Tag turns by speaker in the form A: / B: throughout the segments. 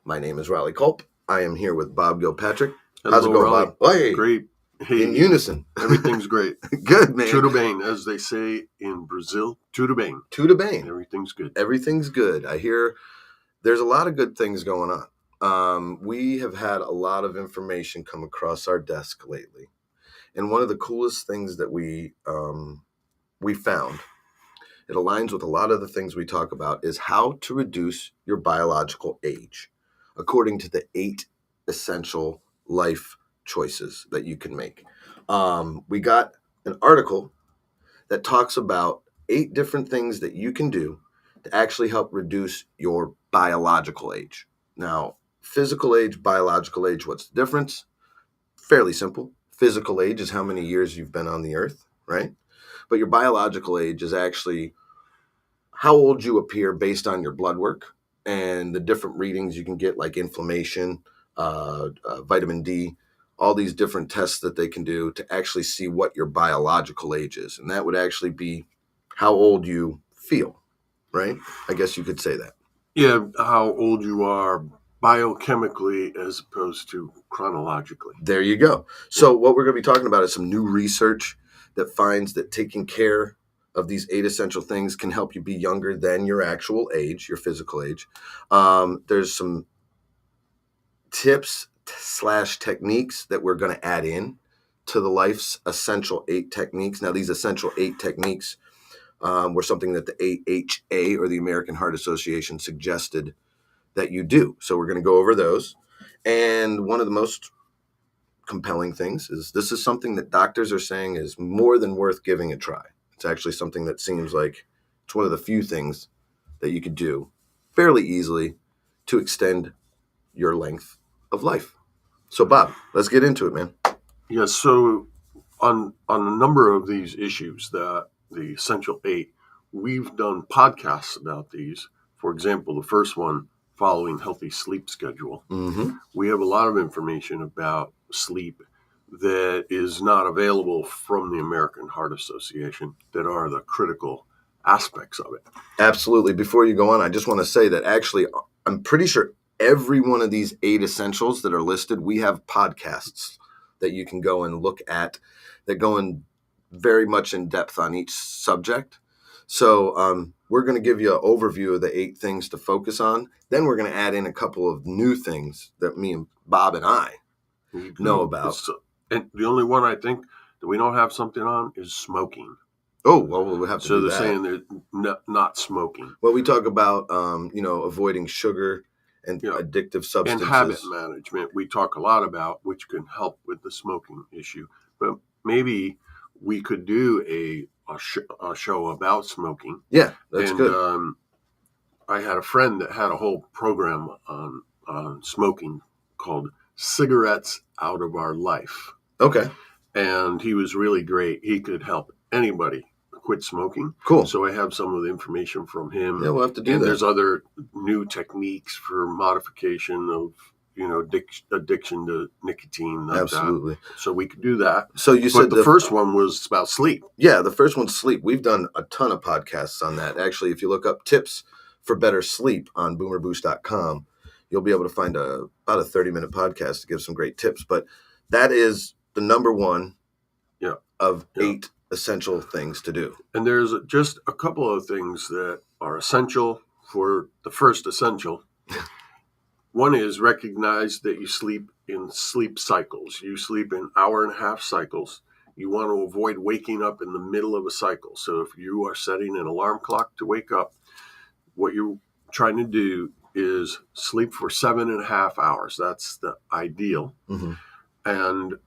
A: My name is Riley Culp. I am here with Bob Gilpatrick.
B: Hello,
A: How's it going,
B: Riley?
A: Bob? Hey,
B: great. Hey,
A: in unison.
B: Everything's great.
A: Good, man.
B: Tudo bem, as they say in Brazil. Tudo bem.
A: Tudo bem.
B: Everything's good.
A: Everything's good. I hear there's a lot of good things going on. We have had a lot of information come across our desk lately. And one of the coolest things that we found, it aligns with a lot of the things we talk about, is how to reduce your biological age according to the 8 essential life choices that you can make. We got an article that talks about 8 different things that you can do to actually help reduce your biological age. Now, physical age, biological age, what's the difference? Fairly simple. Physical age is how many years you've been on the earth, right? But your biological age is actually how old you appear based on your blood work and the different readings you can get, like inflammation, vitamin D, all these different tests that they can do to actually see what your biological age is. And that would actually be how old you feel, right? I guess you could say that.
B: Yeah, how old you are biochemically as opposed to chronologically.
A: There you go. So what we're going to be talking about is some new research that finds that taking care of these 8 essential things can help you be younger than your actual age, your physical age. There's some tips/techniques that we're going to add in to the life's essential 8 techniques. Now, these essential 8 techniques were something that the AHA, or the American Heart Association, suggested that you do. So we're going to go over those. And one of the most compelling things is this is something that doctors are saying is more than worth giving a try. It's actually something that seems like it's one of the few things that you could do fairly easily to extend your length of life. So, Bob, let's get into it, man.
B: Yeah, so on a number of these issues, the Essential 8, we've done podcasts about these. For example, the first one, Following Healthy Sleep Schedule.
A: Mm-hmm.
B: We have a lot of information about sleep that is not available from the American Heart Association that are the critical aspects of it.
A: Absolutely. Before you go on, I just want to say that actually, I'm pretty sure every one of these 8 essentials that are listed, we have podcasts that you can go and look at that go in very much in depth on each subject. So we're going to give you an overview of the 8 things to focus on. Then we're going to add in a couple of new things that me and Bob and I know about.
B: And the only one I think that we don't have something on is smoking.
A: Oh, well, we'll have to do that.
B: So they're saying they're not smoking.
A: Well, we talk about, avoiding sugar and addictive substances.
B: And habit management, we talk a lot about, which can help with the smoking issue. But maybe we could do a show about smoking.
A: Yeah, that's good.
B: And I had a friend that had a whole program on smoking called Cigarettes Out of Our Life.
A: Okay.
B: And he was really great. He could help anybody quit smoking.
A: Cool.
B: So I have some of the information from him.
A: Yeah, we'll have to do that.
B: There's other new techniques for modification of, addiction to nicotine. Like
A: Absolutely.
B: That. So we could do that.
A: So you said
B: the first one was about sleep.
A: Yeah, the first one's sleep. We've done a ton of podcasts on that. Actually, if you look up tips for better sleep on boomerboost.com, you'll be able to find about a 30-minute podcast to give some great tips. But that is the number one of 8 essential things to do.
B: And there's just a couple of things that are essential for the first essential. One is recognize that you sleep in sleep cycles. You sleep in 1.5-hour cycles. You want to avoid waking up in the middle of a cycle. So if you are setting an alarm clock to wake up, what you're trying to do is sleep for 7.5 hours. That's the ideal.
A: Mm-hmm.
B: And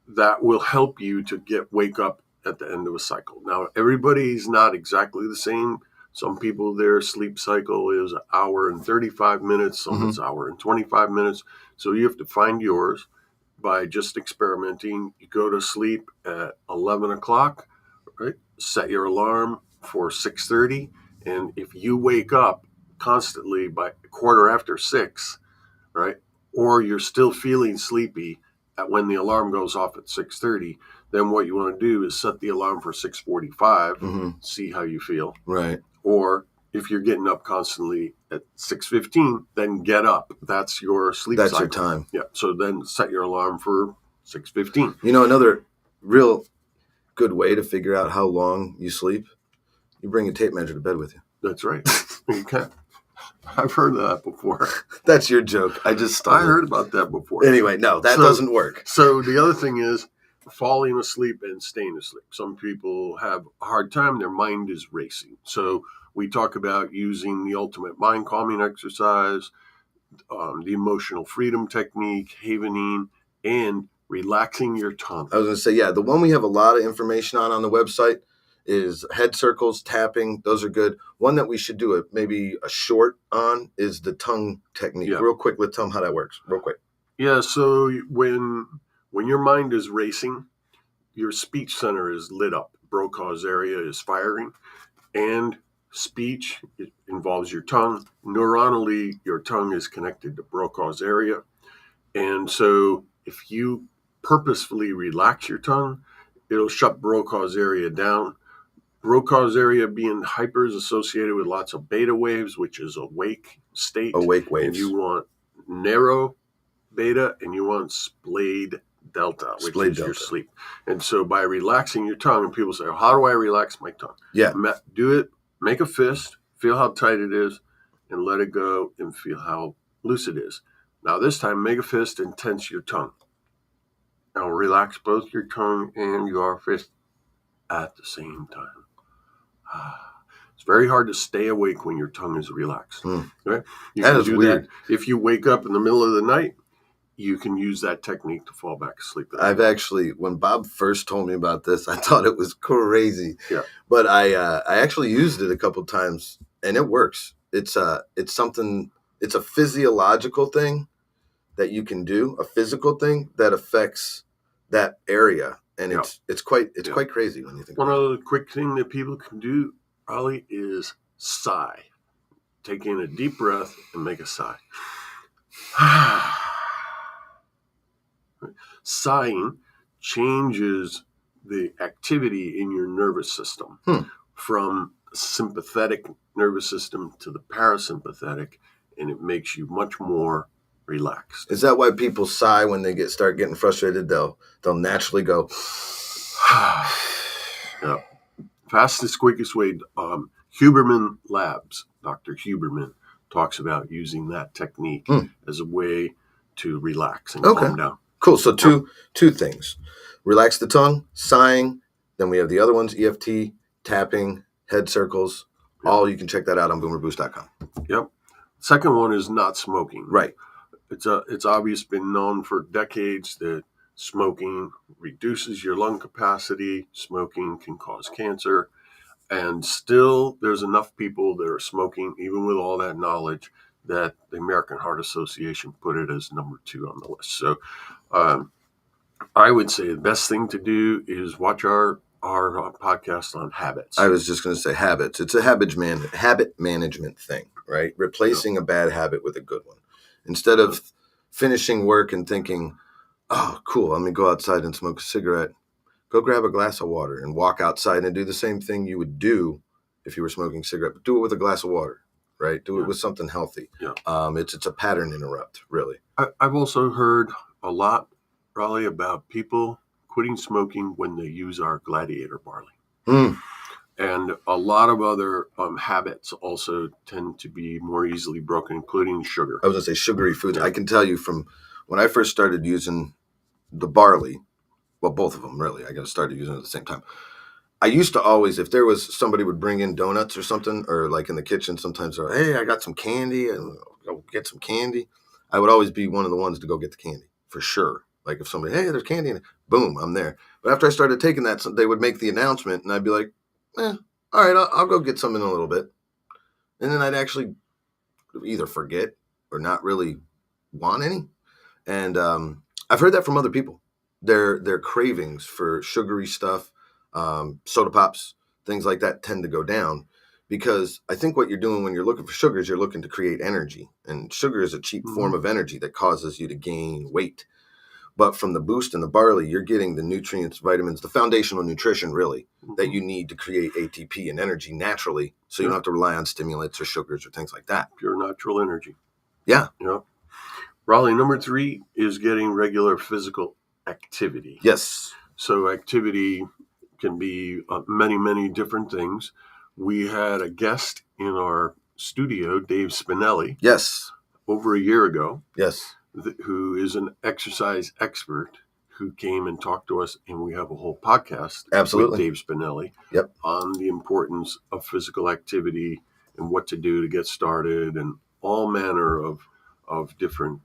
B: that will help you to wake up at the end of a cycle. Now, everybody's not exactly the same. Some people, their sleep cycle is 1 hour and 35 minutes. Some it's 1 hour and 25 minutes. So you have to find yours by just experimenting. You go to sleep at 11 o'clock, right? Set your alarm for 6:30. And if you wake up constantly by 6:15, right? Or you're still feeling sleepy when the alarm goes off at 6:30, then what you want to do is set the alarm for 6:45, see how you feel.
A: Right.
B: Or if you're getting up constantly at 6:15, then get up. That's your sleep
A: That's
B: cycle.
A: your time.
B: Yeah. So then set your alarm for 6:15.
A: You know, another real good way to figure out how long you sleep, you bring a tape measure to bed with you.
B: That's right. You can. I've heard of that before.
A: That's your joke. I just stole
B: I heard about that before.
A: Anyway, no, that doesn't work.
B: So the other thing is falling asleep and staying asleep. Some people have a hard time. Their mind is racing. So we talk about using the ultimate mind calming exercise, the emotional freedom technique, havening, and relaxing your tongue.
A: I was going to say, yeah, the one we have a lot of information on the website is head circles, tapping. Those are good. One that we should do maybe a short on is the tongue technique. Yeah. Real quick, let's tell them how that works. Real quick.
B: Yeah, so when your mind is racing, your speech center is lit up. Brokaw's area is firing, and speech, it involves your tongue. Neuronally, your tongue is connected to Brokaw's area. And so if you purposefully relax your tongue, it'll shut Brokaw's area down. Brokaw's area being hyper is associated with lots of beta waves, which is awake state.
A: Awake waves.
B: And you want narrow beta, and you want splayed delta, which is your sleep. And so by relaxing your tongue, and people say, how do I relax my tongue?
A: Yeah.
B: Do it, make a fist, feel how tight it is, and let it go and feel how loose it is. Now this time, make a fist and tense your tongue. Now relax both your tongue and your fist at the same time. It's very hard to stay awake when your tongue is relaxed. Right?
A: That is weird.
B: If you wake up in the middle of the night, you can use that technique to fall back asleep.
A: I've actually, when Bob first told me about this, I thought it was crazy.
B: Yeah.
A: But I actually used it a couple of times, and it works. It's something. It's a physiological thing that you can do, a physical thing that affects that area, and it's quite crazy when you think.
B: One other quick thing that people can do, Ollie, is sigh. Take in a deep breath and make a sigh. Sighing changes the activity in your nervous system from sympathetic nervous system to the parasympathetic, and it makes you much more relaxed.
A: Is that why people sigh when they start getting frustrated? They'll naturally go.
B: Yeah. Fastest, quickest way. Huberman Labs, Dr. Huberman talks about using that technique as a way to relax and calm down.
A: Cool. So two things. Relax the tongue, sighing. Then we have the other ones, EFT, tapping, head circles. Yep. All you can check that out on boomerboost.com.
B: Yep. Second one is not smoking.
A: Right.
B: It's obvious been known for decades that smoking reduces your lung capacity. Smoking can cause cancer. And still there's enough people that are smoking, even with all that knowledge, that the American Heart Association put it as number 2 on the list. So I would say the best thing to do is watch our podcast on habits.
A: I was just going to say habits. It's a habit management thing, right? Replacing a bad habit with a good one. Instead of finishing work and thinking, oh, cool, let me go outside and smoke a cigarette. Go grab a glass of water and walk outside and do the same thing you would do if you were smoking a cigarette, but do it with a glass of water. Right? Do it with something healthy.
B: Yeah.
A: It's a pattern interrupt, really.
B: I've also heard a lot, Raleigh, about people quitting smoking when they use our Gladiator barley. And a lot of other habits also tend to be more easily broken, including sugar.
A: I was going to say sugary foods. I can tell you from when I first started using the barley, well, both of them, really. I got started using it at the same time. I used to always, if there was somebody would bring in donuts or something, or like in the kitchen, sometimes they're, hey, I got some candy, and go get some candy. I would always be one of the ones to go get the candy for sure. Like if somebody, hey, there's candy in it, boom, I'm there. But after I started taking that, they would make the announcement, and I'd be like, all right, I'll go get some in a little bit. And then I'd actually either forget or not really want any. And I've heard that from other people. Their cravings for sugary stuff, soda pops, things like that tend to go down because I think what you're doing when you're looking for sugar is you're looking to create energy, and sugar is a cheap form of energy that causes you to gain weight. But from the boost and the barley, you're getting the nutrients, vitamins, the foundational nutrition, really, that you need to create ATP and energy naturally, so you don't have to rely on stimulants or sugars or things like that.
B: Pure natural energy.
A: Yeah.
B: Raleigh, number 3 is getting regular physical activity.
A: Yes.
B: So activity can be many, many different things. We had a guest in our studio, Dave Spinelli.
A: Yes.
B: Over a year ago.
A: Yes.
B: Who is an exercise expert who came and talked to us, and we have a whole podcast with Dave Spinelli on the importance of physical activity and what to do to get started, and all manner of different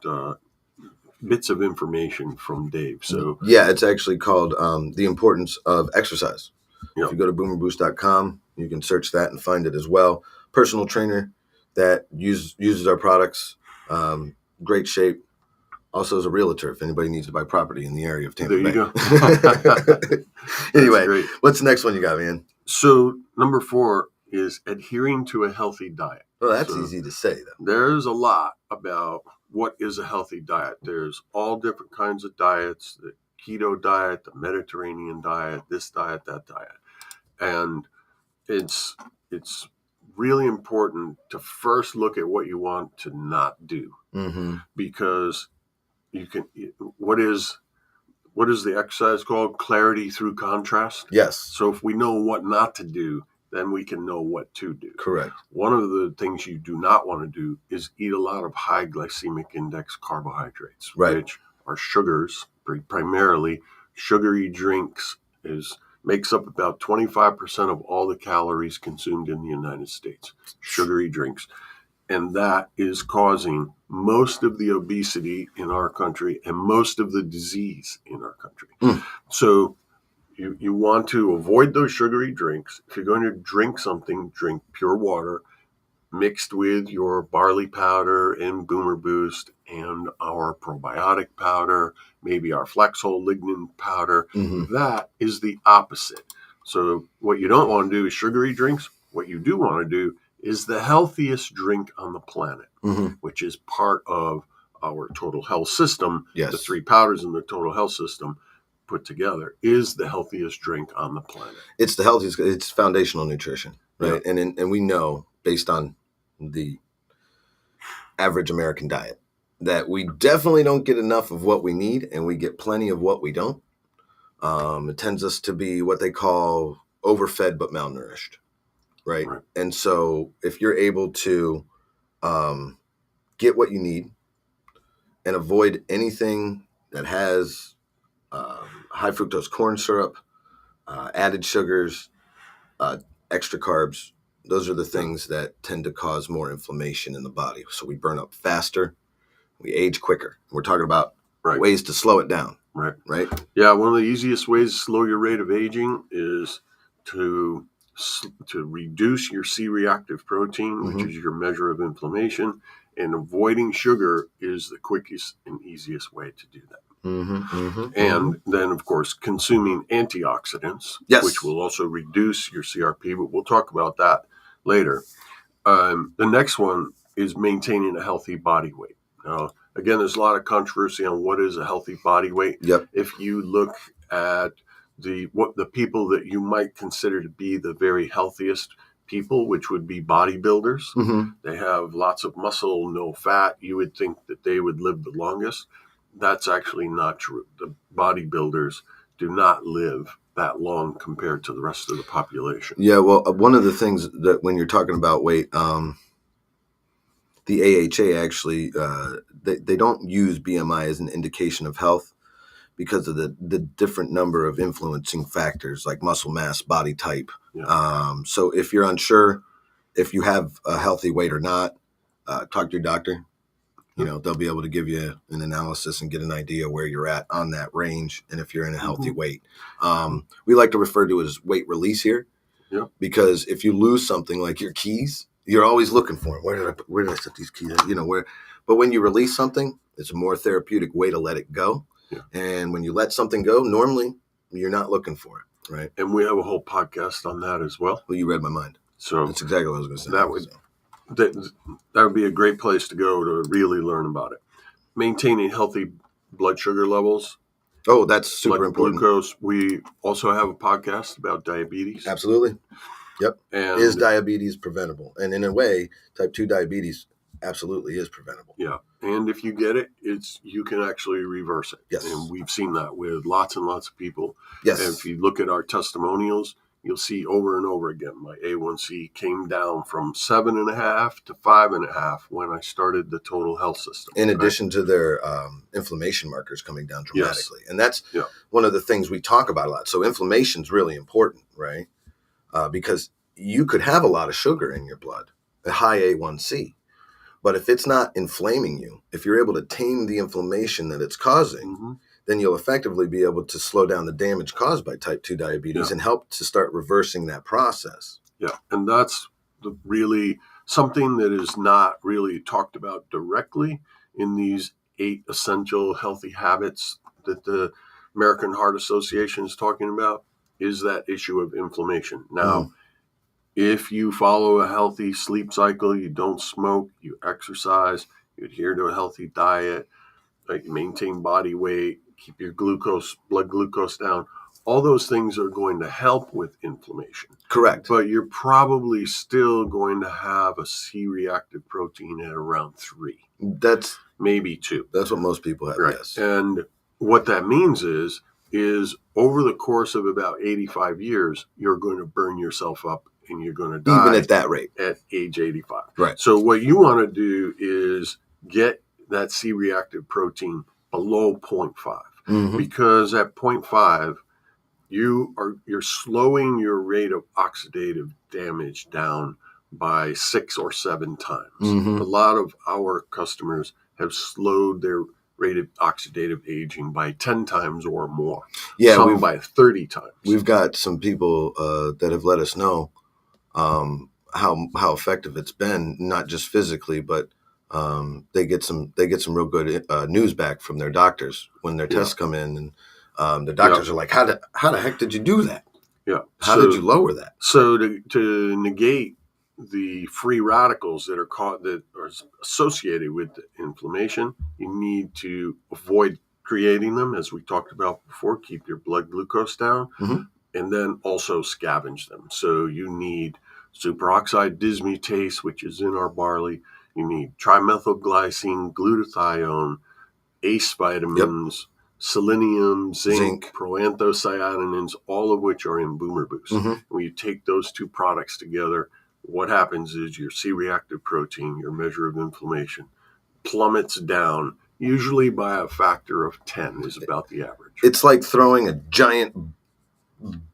B: bits of information from Dave. So
A: it's actually called The Importance of Exercise.
B: Yep.
A: If you go to boomerboost.com, you can search that and find it as well. Personal trainer that uses our products, great shape. Also as a realtor, if anybody needs to buy property in the area of Tampa Bay.
B: There you
A: go. Anyway, what's the next one you got, man?
B: So number 4 is adhering to a healthy diet.
A: Well, that's easy to say, though.
B: There's a lot about what is a healthy diet. There's all different kinds of diets, the keto diet, the Mediterranean diet, this diet, that diet. And it's really important to first look at what you want to not do.
A: Mm-hmm.
B: Because you can, what is the exercise called? Clarity through contrast.
A: Yes.
B: So if we know what not to do, then we can know what to do.
A: Correct.
B: One of the things you do not want to do is eat a lot of high glycemic index carbohydrates, which are sugars, primarily. Sugary drinks makes up about 25% of all the calories consumed in the United States. Sugary drinks. And that is causing most of the obesity in our country and most of the disease in our country. So you want to avoid those sugary drinks. If you're going to drink something, drink pure water mixed with your barley powder and Boomer Boost and our probiotic powder, maybe our flax whole lignin powder. Mm-hmm. That is the opposite. So what you don't want to do is sugary drinks. What you do want to do is the healthiest drink on the planet, which is part of our total health system.
A: Yes.
B: The 3 powders in the total health system put together is the healthiest drink on the planet.
A: It's the healthiest. It's foundational nutrition, right? Yeah. And we know, based on the average American diet, that we definitely don't get enough of what we need, and we get plenty of what we don't. It tends us to be what they call overfed but malnourished. Right. And so if you're able to get what you need and avoid anything that has high fructose corn syrup, added sugars, extra carbs, those are the things that tend to cause more inflammation in the body. So we burn up faster, we age quicker. We're talking about ways to slow it down. Right.
B: Yeah. One of the easiest ways to slow your rate of aging is to reduce your C-reactive protein, which is your measure of inflammation, and avoiding sugar is the quickest and easiest way to do that. And then, of course, consuming antioxidants, which will also reduce your CRP, but we'll talk about that later. The next one is maintaining a healthy body weight. Now, again, there's a lot of controversy on what is a healthy body weight.
A: Yep.
B: If you look at the people that you might consider to be the very healthiest people, which would be bodybuilders, they have lots of muscle, no fat. You would think that they would live the longest. That's actually not true. The bodybuilders do not live that long compared to the rest of the population.
A: Yeah, well, one of the things that when you're talking about weight, the AHA actually, they don't use BMI as an indication of health, because of the different number of influencing factors like muscle mass, body type. Yeah. So if you're unsure if you have a healthy weight or not, talk to your doctor. They'll be able to give you an analysis and get an idea where you're at on that range and if you're in a healthy weight. We like to refer to it as weight release here, because if you lose something like your keys, you're always looking for them. Where did I set these keys? But when you release something, it's a more therapeutic way to let it go. Yeah. And when you let something go, normally you're not looking for it, right?
B: And we have a whole podcast on that as well.
A: Well, you read my mind. So that's exactly what I was going to say.
B: That would be a great place to go to really learn about it. Maintaining healthy blood sugar levels
A: Oh, that's super
B: blood
A: important.
B: glucose. We also have a podcast about diabetes.
A: Absolutely. Yep.
B: And
A: is diabetes preventable? And in a way, type 2 diabetes absolutely is preventable.
B: Yeah. And if you get it, you can actually reverse it.
A: Yes.
B: And we've seen that with lots and lots of people.
A: Yes.
B: And if you look at our testimonials, you'll see over and over again, my A1C came down from 7.5 to 5.5 when I started the total health system.
A: In addition to their inflammation markers coming down dramatically.
B: Yes.
A: And that's one of the things we talk about a lot. So inflammation is really important, right? Because you could have a lot of sugar in your blood, a high A1C. But if it's not inflaming you, if you're able to tame the inflammation that it's causing, then you'll effectively be able to slow down the damage caused by type 2 diabetes and help to start reversing that process.
B: Yeah, and that's really something that is not really talked about directly in these 8 essential healthy habits that the American Heart Association is talking about, is that issue of inflammation. Now, if you follow a healthy sleep cycle, you don't smoke, you exercise, you adhere to a healthy diet, you maintain body weight, keep your blood glucose down, all those things are going to help with inflammation.
A: Correct.
B: But you're probably still going to have a C-reactive protein at around 3.
A: That's
B: maybe 2.
A: That's what most people have,
B: right.
A: Yes.
B: And what that means is over the course of about 85 years, you're going to burn yourself up and you're going to die.
A: Even at that rate.
B: At age 85.
A: Right.
B: So what you want to do is get that C-reactive protein below 0.5. Because at 0.5, you're slowing your rate of oxidative damage down by 6 or 7 times. A lot of our customers have slowed their rate of oxidative aging by 10 times or more.
A: Yeah,
B: some by 30 times.
A: We've got some people that have let us know how effective it's been, not just physically, but they get some real good news back from their doctors when their tests come in, and the doctors are like, how the heck did you do that?
B: Yeah.
A: How did you lower that?
B: So to negate the free radicals that are associated with the inflammation, you need to avoid creating them, as we talked about before. Keep your blood glucose down, and then also scavenge them. So you need superoxide dismutase, which is in our barley. You need trimethylglycine, glutathione, ACE vitamins, selenium, zinc, proanthocyanins, all of which are in Boomer Boost. When you take those 2 products together, what happens is your C-reactive protein, your measure of inflammation, plummets down, usually by a factor of 10 is about the average.
A: It's like throwing a giant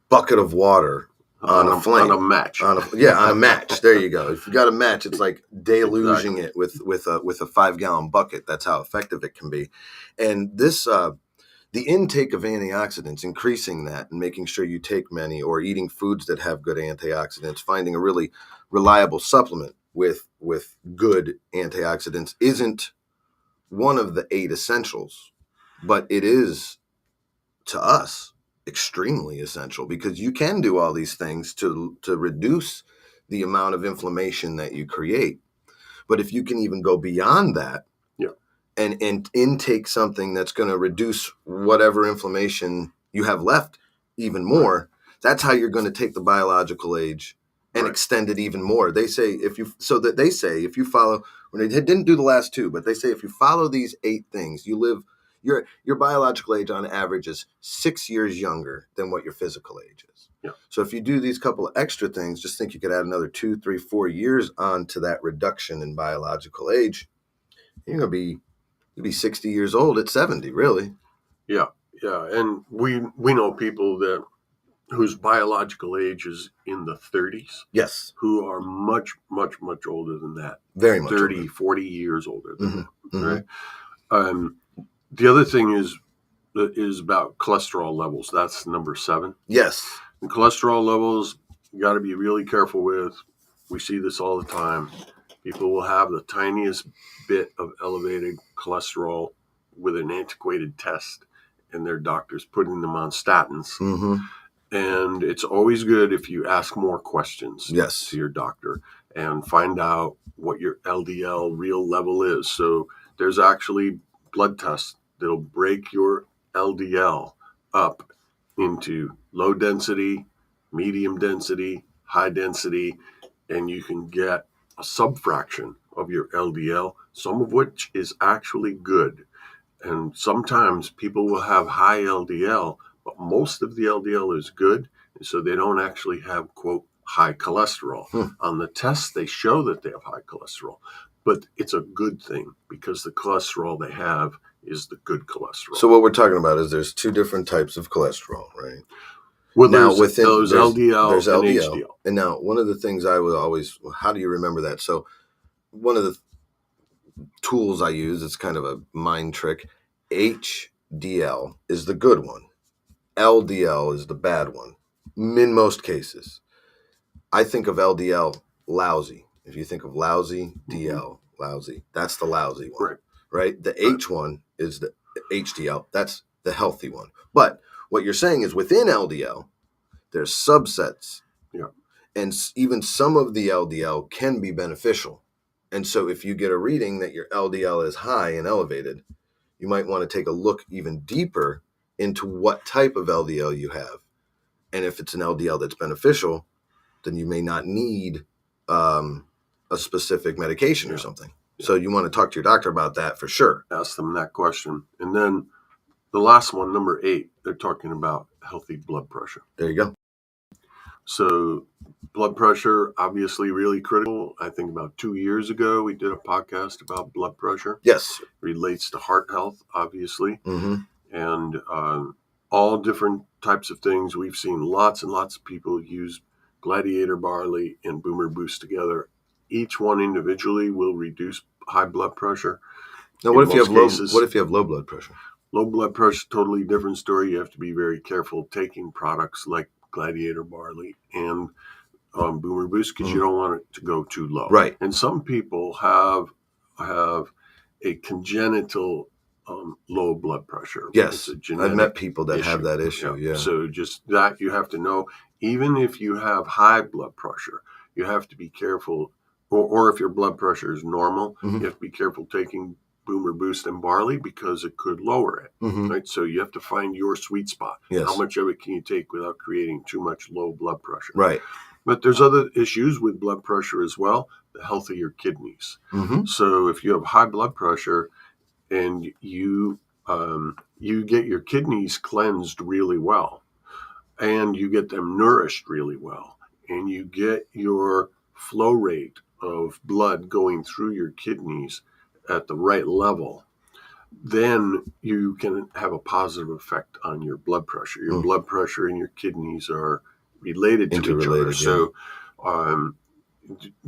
A: bucket of water on a flame.
B: On a match.
A: On a match. There you go. If you got a match, it's like deluging it with a 5-gallon bucket. That's how effective it can be. And this, the intake of antioxidants, increasing that and making sure you take many, or eating foods that have good antioxidants, finding a really reliable supplement with good antioxidants isn't one of the 8 essentials, but it is, to us, extremely essential, because you can do all these things to reduce the amount of inflammation that you create. But if you can even go beyond that and intake something that's going to reduce whatever inflammation you have left even more, that's how you're going to take the biological age and extend it even more. They say if you follow, when they didn't do the last 2, but they say if you follow these 8 things, you live, your biological age on average is 6 years younger than what your physical age is.
B: Yeah.
A: So if you do these couple of extra things, just think you could add another 2, 3, 4 years onto that reduction in biological age. You're going to be 60 years old at 70, really.
B: Yeah. And we know people whose biological age is in the 30s.
A: Yes.
B: Who are much, much, much older than that.
A: Very much
B: 30,
A: older.
B: 40 years older than that. Right? The other thing is about cholesterol levels. That's number 7.
A: Yes.
B: And cholesterol levels, you got to be really careful with. We see this all the time. People will have the tiniest bit of elevated cholesterol with an antiquated test, and their doctor's putting them on statins. And it's always good if you ask more questions to your doctor and find out what your LDL real level is. So there's actually blood tests that'll break your LDL up into low density, medium density, high density, and you can get a subfraction of your LDL, some of which is actually good. And sometimes people will have high LDL, but most of the LDL is good, so they don't actually have, quote, high cholesterol. On the tests, they show that they have high cholesterol, but it's a good thing because the cholesterol they have is the good cholesterol.
A: So what we're talking about is there's two different types of cholesterol, right?
B: Well,
A: Now
B: there's LDL
A: there's
B: and
A: LDL.
B: HDL.
A: And now one of the things I would always, how do you remember that? So one of the tools I use, it's kind of a mind trick. HDL is the good one. LDL is the bad one. In most cases, I think of LDL lousy. If you think of lousy, DL, lousy, that's the lousy one, right? The H one is the HDL. That's the healthy one. But what you're saying is within LDL, there's subsets.
B: Yeah.
A: And even some of the LDL can be beneficial. And so if you get a reading that your LDL is high and elevated, you might want to take a look even deeper into what type of LDL you have. And if it's an LDL that's beneficial, then you may not need a specific medication or something. So you want to talk to your doctor about that for sure.
B: Ask them that question. And then the last one, number 8, they're talking about healthy blood pressure.
A: There you go.
B: So blood pressure, obviously really critical. I think about 2 years ago, we did a podcast about blood pressure.
A: Yes.
B: Relates to heart health, obviously.
A: Mm-hmm.
B: And all different types of things. We've seen lots and lots of people use Gladiator barley and Boomer Boost together. Each one individually will reduce high blood pressure.
A: Now, what if you have low blood pressure?
B: Low blood pressure, totally different story. You have to be very careful taking products like Gladiator barley and Boomer Boost because you don't want it to go too low.
A: Right.
B: And some people have a congenital low blood pressure.
A: Yes, I've met people that have that issue. Yeah.
B: So just that you have to know, even if you have high blood pressure, you have to be careful, or if your blood pressure is normal, you have to be careful taking Boomer Boost and barley because it could lower it. Right. So you have to find your sweet spot.
A: Yes.
B: How much of it can you take without creating too much low blood pressure?
A: Right.
B: But there's other issues with blood pressure as well. The health of your kidneys. So if you have high blood pressure and you get your kidneys cleansed really well, and you get them nourished really well, and you get your flow rate of blood going through your kidneys at the right level, then you can have a positive effect on your blood pressure. Your blood pressure and your kidneys are related to each other. So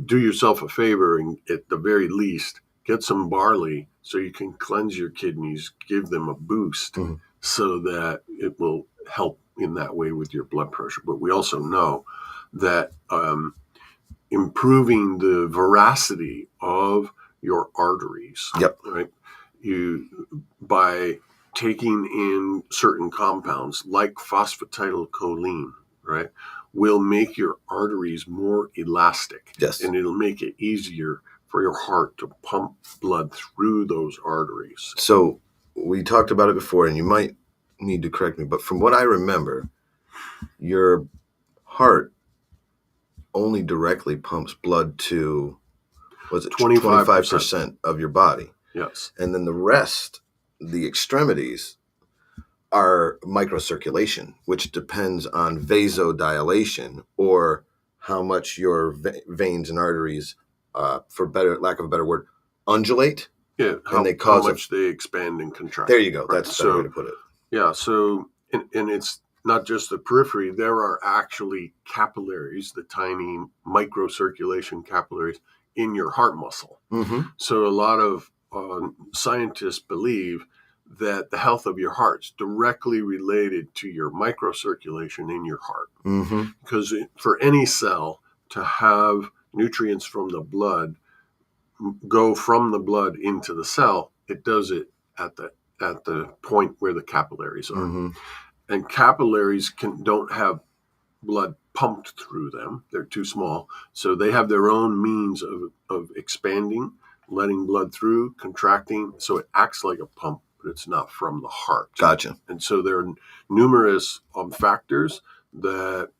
B: do yourself a favor and at the very least get some barley so you can cleanse your kidneys, give them a boost so that it will help in that way with your blood pressure. But we also know that improving the veracity of your arteries, right? By taking in certain compounds like phosphatidylcholine, right, will make your arteries more elastic.
A: Yes.
B: And it'll make it easier for your heart to pump blood through those arteries.
A: So we talked about it before, and you might need to correct me, but from what I remember, your heart only directly pumps blood to, was it 25% of your body?
B: Yes.
A: And then the rest, the extremities, are microcirculation, which depends on vasodilation, or how much your veins and arteries, for lack of a better word, undulate.
B: Yeah, how much they expand and contract.
A: There you go. Right. That's a better way to put it.
B: Yeah, so, and it's not just the periphery. There are actually capillaries, the tiny microcirculation capillaries in your heart muscle. So a lot of scientists believe that the health of your heart is directly related to your microcirculation in your heart. Because for any cell to have nutrients from the blood go from the blood into the cell, it does it at the point where the capillaries are. And capillaries don't have blood pumped through them. They're too small. So they have their own means of expanding, letting blood through, contracting. So it acts like a pump but it's not from the heart.
A: Gotcha.
B: And so there are numerous factors that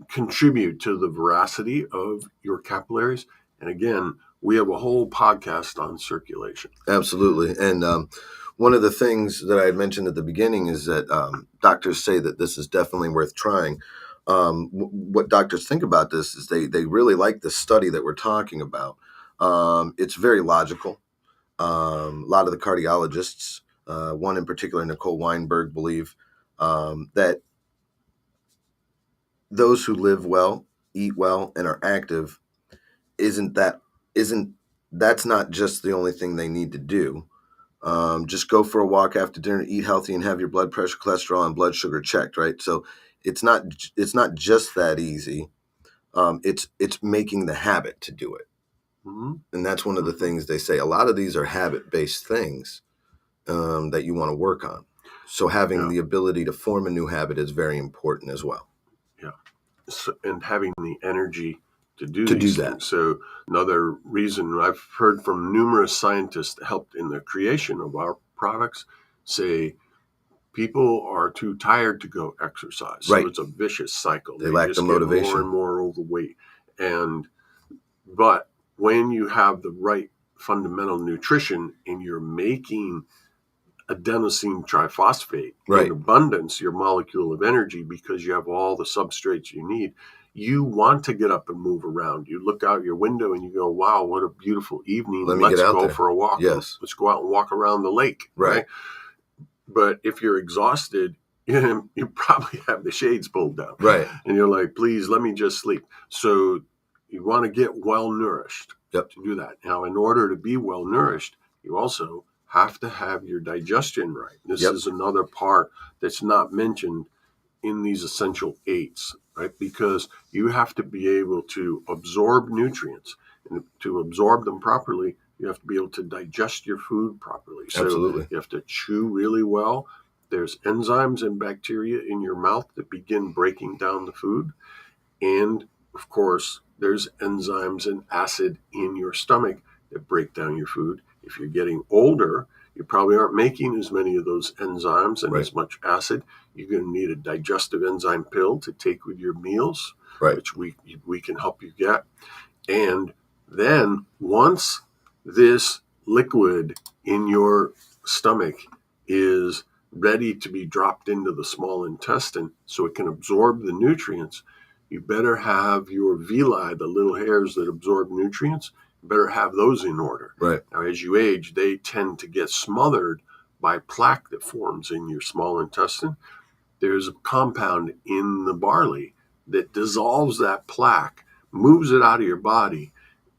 B: contribute to the veracity of your capillaries. And again, we have a whole podcast on circulation.
A: Absolutely. And one of the things that I had mentioned at the beginning is that doctors say that this is definitely worth trying. What doctors think about this is they really like the study that we're talking about. It's very logical. A lot of the cardiologists, one in particular, Nicole Weinberg, believe that those who live well, eat well, and are active isn't that's not just the only thing they need to do. Just go for a walk after dinner, eat healthy, and have your blood pressure, cholesterol, and blood sugar checked. Right. So it's not just that easy. It's making the habit to do it, and that's one of the things they say. A lot of these are habit-based things that you want to work on. So having the ability to form a new habit is very important as well.
B: Yeah, and having the energy to do
A: that.
B: So another reason I've heard from numerous scientists that helped in the creation of our products say people are too tired to go exercise. So it's a vicious cycle.
A: They lack
B: just
A: the motivation.
B: Get more and more overweight. But when you have the right fundamental nutrition and you're making adenosine triphosphate in abundance, your molecule of energy, because you have all the substrates you need, you want to get up and move around. You look out your window and you go, wow, what a beautiful evening. Let's go for a walk.
A: Yes.
B: Let's go out and walk around the lake. Right. But if you're exhausted, you probably have the shades pulled down.
A: Right.
B: And you're like, please, let me just sleep. So you want to get well nourished to do that. Now, in order to be well nourished, you also have to have your digestion right. This is another part that's not mentioned in these essential eights, right? Because you have to be able to absorb nutrients, and to absorb them properly, you have to be able to digest your food properly. So
A: Absolutely.
B: You have to chew really well. There's enzymes and bacteria in your mouth that begin breaking down the food. And of course, there's enzymes and acid in your stomach that break down your food. If you're getting older, you probably aren't making as many of those enzymes and as much acid. You're going to need a digestive enzyme pill to take with your meals, which we can help you get. And then once this liquid in your stomach is ready to be dropped into the small intestine so it can absorb the nutrients, you better have your villi, the little hairs that absorb nutrients, you better have those in order.
A: Right.
B: Now, as you age, they tend to get smothered by plaque that forms in your small intestine. There's a compound in the barley that dissolves that plaque, moves it out of your body,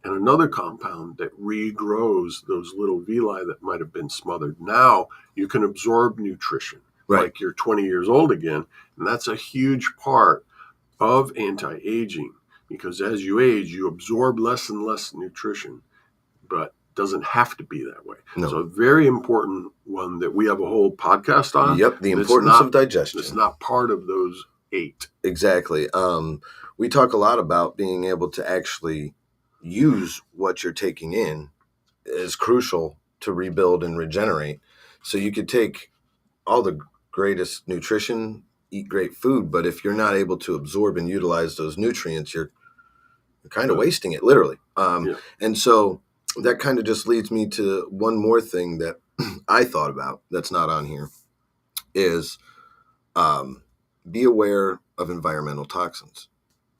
B: and another compound that regrows those little villi that might have been smothered. Now you can absorb nutrition like you're 20 years old again. And that's a huge part of anti-aging, because as you age, you absorb less and less nutrition, but it doesn't have to be that way.
A: No.
B: So a very important one that we have a whole podcast on.
A: The importance of digestion.
B: It's not part of those 8.
A: Exactly. We talk a lot about being able to actually use what you're taking in is crucial to rebuild and regenerate. So you could take all the greatest nutrition, eat great food, but if you're not able to absorb and utilize those nutrients, you're kind of wasting it, literally. And so that kind of just leads me to one more thing that I thought about that's not on here is be aware of environmental toxins.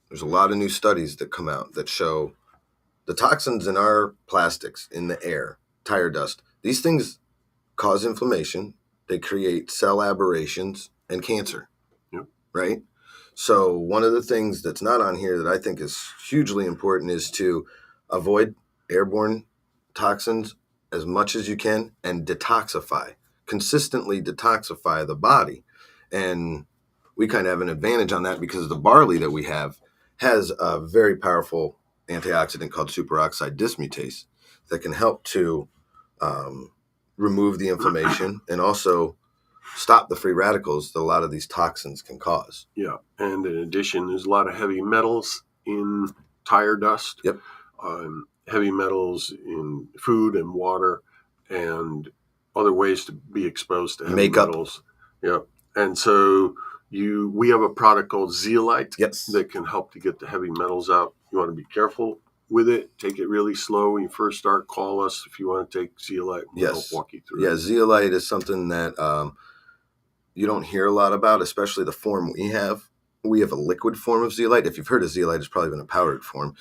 A: There's a lot of new studies that come out that show the toxins in our plastics, in the air, tire dust, these things cause inflammation. They create cell aberrations and cancer, right? So one of the things that's not on here that I think is hugely important is to avoid airborne toxins as much as you can and detoxify, consistently detoxify the body. And we kind of have an advantage on that because the barley that we have has a very powerful antioxidant called superoxide dismutase that can help to remove the inflammation and also stop the free radicals that a lot of these toxins can cause.
B: Yeah, and in addition, there's a lot of heavy metals in tire dust. Heavy metals in food and water, and other ways to be exposed to heavy
A: Makeup.
B: metals. Yeah. And so we have a product called Zeolite
A: Yes.
B: that can help to get the heavy metals out. You want to be careful with it. Take it really slow when you first start. Call us if you want to take Zeolite. We'll help walk you through
A: Yeah,
B: it.
A: zeolite is something that you don't hear a lot about, especially the form we have. We have a liquid form of zeolite. If you've heard of zeolite, it's probably been a powdered form.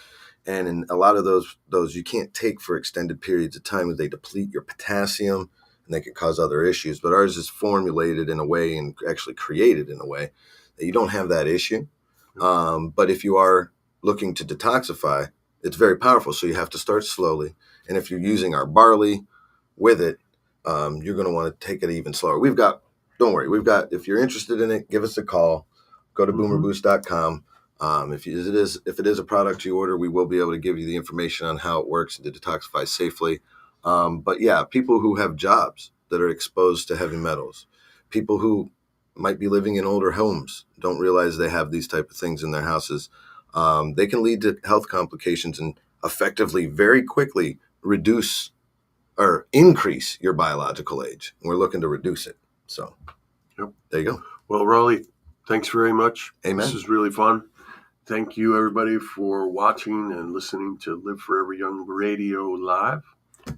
A: And in a lot of those you can't take for extended periods of time. They deplete your potassium and they can cause other issues. But ours is formulated in a way and actually created in a way that you don't have that issue. But if you are looking to detoxify, it's very powerful. So you have to start slowly. And if you're using our barley with it, you're going to want to take it even slower. Don't worry, if you're interested in it, give us a call. Go to boomerboost.com. If it is a product you order, we will be able to give you the information on how it works and to detoxify safely. But yeah, people who have jobs that are exposed to heavy metals, people who might be living in older homes, don't realize they have these type of things in their houses. They can lead to health complications and effectively, very quickly reduce or increase your biological age. We're looking to reduce it. So there you go.
B: Well, Raleigh, thanks very much.
A: Amen.
B: This is really fun. Thank you, everybody, for watching and listening to Live Forever Young Radio Live.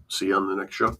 B: See you on the next show.